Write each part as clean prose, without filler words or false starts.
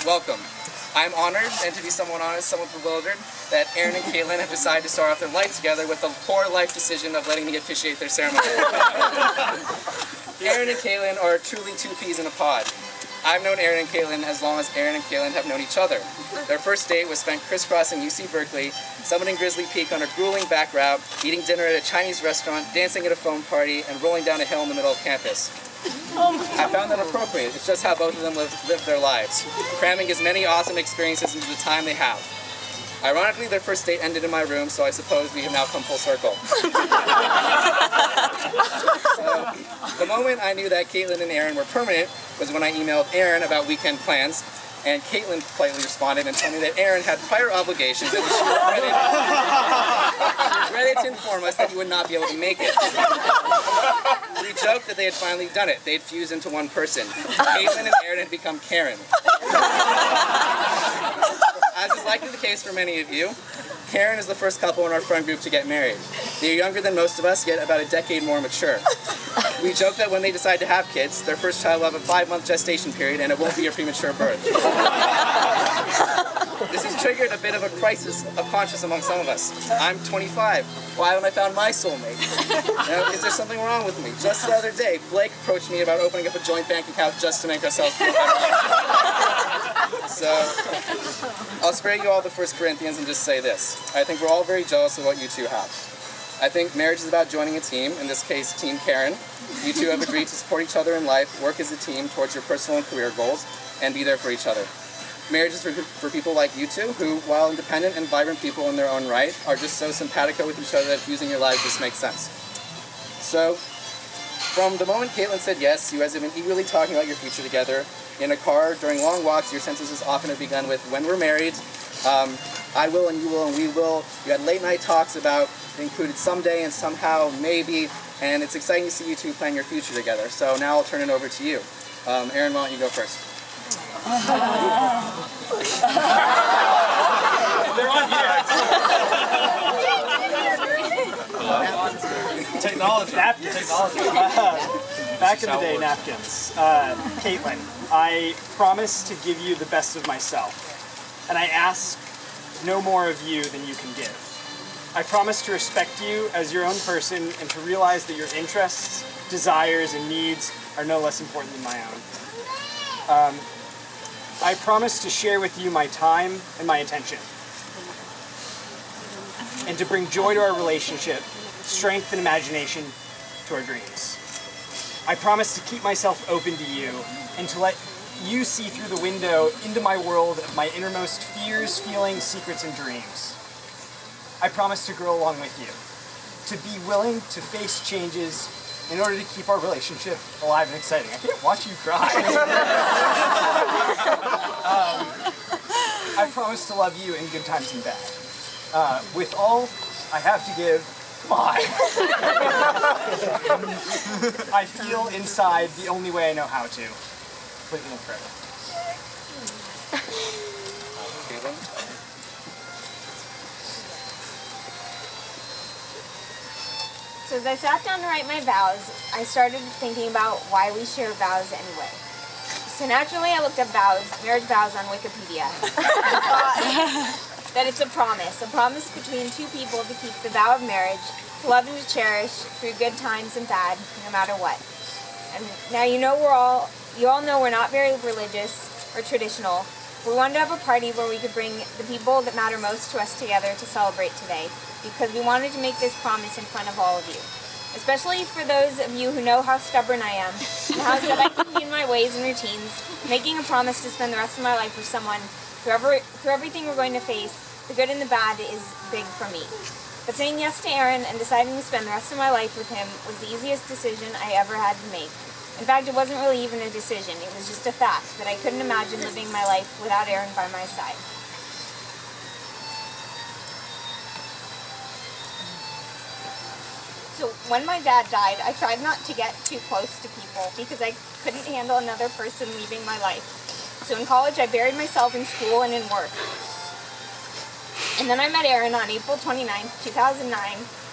welcome. I'm honored, and to be somewhat honest, somewhat bewildered, that Aaron and Caitlin have decided to start off their life together with the poor life decision of letting me officiate their ceremony. Aaron and Caitlin are truly two peas in a pod. I've known Aaron and Caitlin as long as Aaron and Caitlin have known each other. Their first date was spent crisscrossing UC Berkeley, summiting Grizzly Peak on a grueling back route, eating dinner at a Chinese restaurant, dancing at a foam party, and rolling down a hill in the middle of campus. I found that appropriate. It's just how both of them live their lives, cramming as many awesome experiences into the time they have. Ironically, their first date ended in my room, so I suppose we have now come full circle. So, the moment I knew that Caitlin and Aaron were permanent was when I emailed Aaron about weekend plans, and Caitlin politely responded and told me that Aaron had prior obligations and she regretted to inform us that he would not be able to make it. We joked that they had finally done it. They'd fused into one person. Caitlin and Aaron had become Karen. As is likely the case for many of you, Karen is the first couple in our friend group to get married. They're younger than most of us, yet about a decade more mature. We joke that when they decide to have kids, their first child will have a 5-month gestation period and it won't be a premature birth. This has triggered a bit of a crisis of conscience among some of us. I'm 25. Why haven't I found my soulmate? Is there something wrong with me? Just the other day, Blake approached me about opening up a joint bank account just to make ourselves feel better. So, I'll spare you all the 1 Corinthians and just say this. I think we're all very jealous of what you two have. I think marriage is about joining a team, in this case, Team Karen. You two have agreed to support each other in life, work as a team towards your personal and career goals, and be there for each other. Marriage is for people like you two, who, while independent and vibrant people in their own right, are just so simpatico with each other that fusing your lives just makes sense. So, from the moment Caitlin said yes, you guys have been eagerly talking about your future together. In a car, during long walks, your sentences often have begun with, when we're married, I will and you will and we will. You had late night talks about included someday and somehow, maybe, and it's exciting to see you two plan your future together. So now I'll turn it over to you. Aaron, why don't you go first? They're on here. Technology. Back in the day, napkins. Caitlin, I promise to give you the best of myself, and I ask no more of you than you can give. I promise to respect you as your own person and to realize that your interests, desires, and needs are no less important than my own. I promise to share with you my time and my attention, and to bring joy to our relationship, strength and imagination to our dreams. I promise to keep myself open to you and to let you see through the window into my world of my innermost fears, feelings, secrets, and dreams. I promise to grow along with you, to be willing to face changes in order to keep our relationship alive and exciting. I can't watch you cry. I promise to love you in good times and bad. With all I have to give, I feel inside the only way I know how to. Completely and forever. So as I sat down to write my vows, I started thinking about why we share vows anyway. So naturally I looked up vows, marriage vows on Wikipedia. I thought that it's a promise between two people to keep the vow of marriage, to love and to cherish through good times and bad, no matter what. And now you all know we're not very religious or traditional. We wanted to have a party where we could bring the people that matter most to us together to celebrate today, because we wanted to make this promise in front of all of you. Especially for those of you who know how stubborn I am, and how set I can be in my ways and routines, making a promise to spend the rest of my life with someone through everything we're going to face, the good and the bad, is big for me. But saying yes to Aaron and deciding to spend the rest of my life with him was the easiest decision I ever had to make. In fact, it wasn't really even a decision, it was just a fact that I couldn't imagine living my life without Aaron by my side. So when my dad died, I tried not to get too close to people because I couldn't handle another person leaving my life. So in college, I buried myself in school and in work. And then I met Aaron on April 29th, 2009,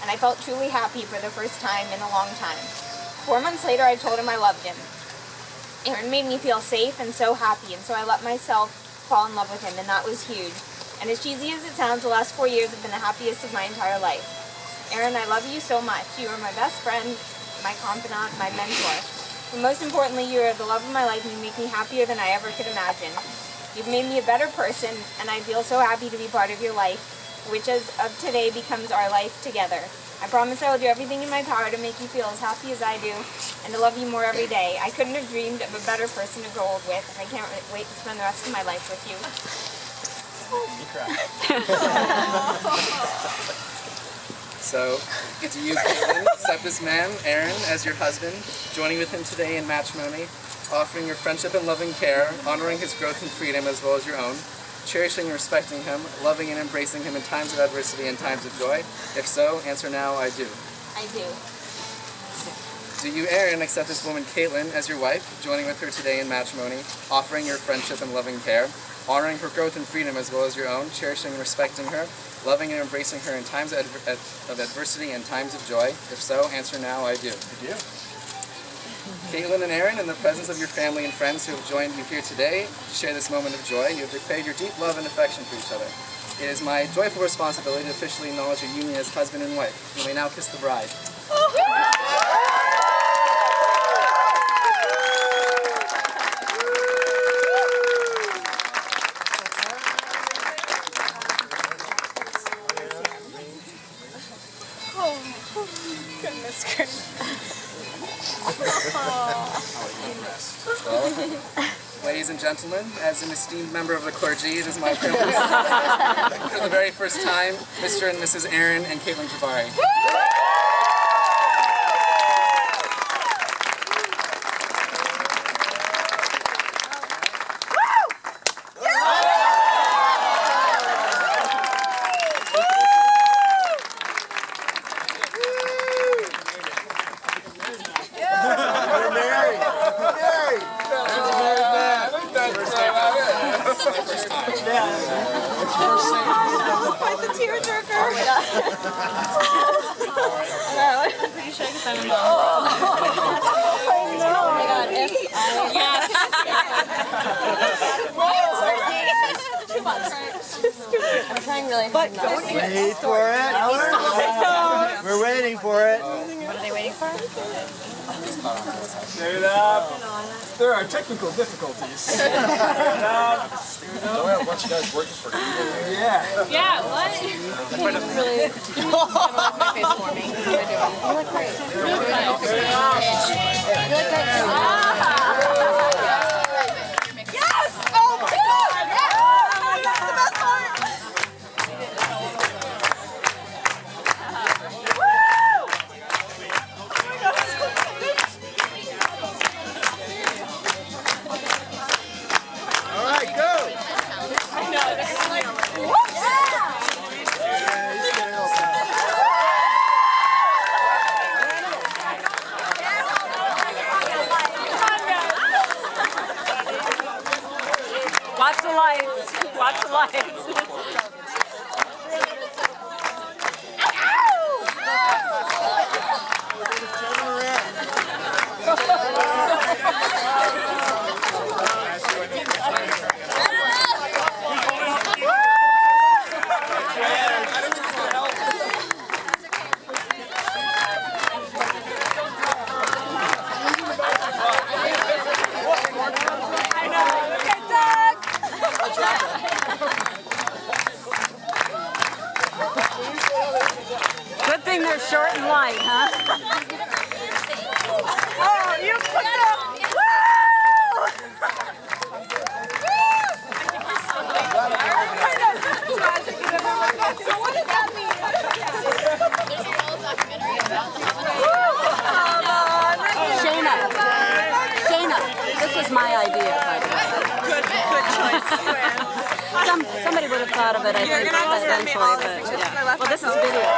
and I felt truly happy for the first time in a long time. 4 months later, I told him I loved him. Aaron made me feel safe and so happy, and so I let myself fall in love with him, and that was huge. And as cheesy as it sounds, the last 4 years have been the happiest of my entire life. Aaron, I love you so much. You are my best friend, my confidant, my mentor. But most importantly, you are the love of my life, and you make me happier than I ever could imagine. You've made me a better person, and I feel so happy to be part of your life, which as of today becomes our life together. I promise I will do everything in my power to make you feel as happy as I do, and to love you more every day. I couldn't have dreamed of a better person to grow old with. I can't wait to spend the rest of my life with you. So, do you, Caitlin, accept this man, Aaron, as your husband, joining with him today in matrimony, offering your friendship and loving care, honoring his growth and freedom as well as your own, cherishing and respecting him, loving and embracing him in times of adversity and times of joy? If so, answer now, I do. I do. Do you, Aaron, accept this woman, Caitlin, as your wife, joining with her today in matrimony, offering your friendship and loving care, honoring her growth and freedom as well as your own, cherishing and respecting her, loving and embracing her in times of adversity and times of joy? If so, answer now, I do. I do. Caitlin and Aaron, in the presence of your family and friends who have joined you here today to share this moment of joy, you have declared your deep love and affection for each other. It is my joyful responsibility to officially acknowledge your union as husband and wife. You may now kiss the bride. Goodness gracious. Well, ladies and gentlemen, as an esteemed member of the clergy, it is my privilege for the very first time, Mr. and Mrs. Aaron and Caitlin Jabari. Quite the tearjerker. I'm pretty sure I can find my mom. Oh my god. I'm trying really hard not to. Wait for it. We're waiting for it. What are they waiting for? Stand up. There are technical difficulties. Stand up. I want you guys working for Yeah. Yeah, what? Really? Analyze my face for me. What are they doing? You look great. You look great. Yes! Oh my god! Yes! This is the best part! All right, go. I know, they're like, whoop! Watch the lights. Watch the lights. Good thing they're short and light, huh? Oh, you put the... So what does that mean? There's a whole documentary about the Shayna, this was my idea, by the way. Good choice. Somebody would have thought of it, I think, eventually, but yeah. Well, this is video.